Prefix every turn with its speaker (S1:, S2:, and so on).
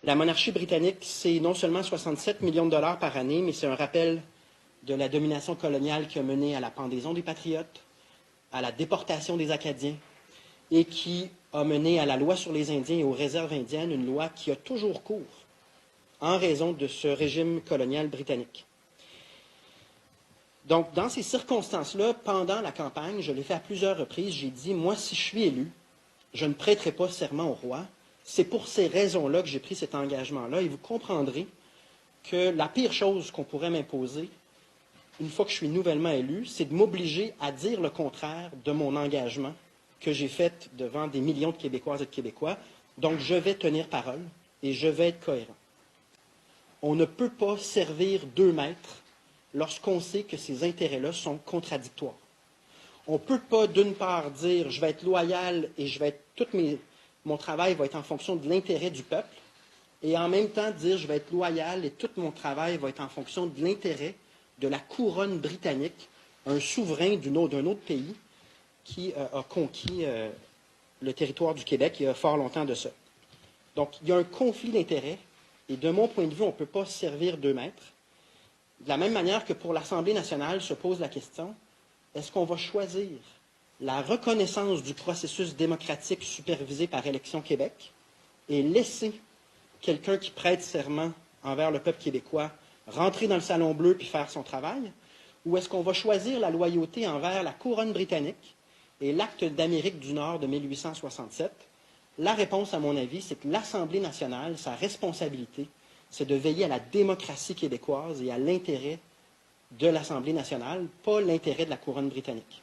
S1: La monarchie britannique, c'est non seulement 67 millions de dollars par année, mais c'est un rappel de la domination coloniale qui a mené à la pendaison des Patriotes, à la déportation des Acadiens, et qui a mené à la loi sur les Indiens et aux réserves indiennes, une loi qui a toujours cours en raison de ce régime colonial britannique. Donc, dans ces circonstances-là, pendant la campagne, je l'ai fait à plusieurs reprises, j'ai dit, moi, si je suis élu, je ne prêterai pas serment au roi. C'est pour ces raisons-là que j'ai pris cet engagement-là, et vous comprendrez que la pire chose qu'on pourrait m'imposer, une fois que je suis nouvellement élu, c'est de m'obliger à dire le contraire de mon engagement que j'ai fait devant des millions de Québécoises et de Québécois. Donc, je vais tenir parole et je vais être cohérent. On ne peut pas servir deux maîtres lorsqu'on sait que ces intérêts-là sont contradictoires. On ne peut pas, d'une part, dire je vais être loyal et mon travail va être en fonction de l'intérêt du peuple, et en même temps dire je vais être loyal et tout mon travail va être en fonction de l'intérêt de la couronne britannique, un souverain d'un autre pays qui a conquis le territoire du Québec il y a fort longtemps de ça. Donc, il y a un conflit d'intérêts, et de mon point de vue, on ne peut pas servir deux maîtres. De la même manière que pour l'Assemblée nationale se pose la question, est-ce qu'on va choisir la reconnaissance du processus démocratique supervisé par Élections Québec et laisser quelqu'un qui prête serment envers le peuple québécois rentrer dans le Salon Bleu puis faire son travail, ou est-ce qu'on va choisir la loyauté envers la couronne britannique et l'acte d'Amérique du Nord de 1867? La réponse, à mon avis, c'est que l'Assemblée nationale, sa responsabilité, c'est de veiller à la démocratie québécoise et à l'intérêt de l'Assemblée nationale, pas l'intérêt de la couronne britannique.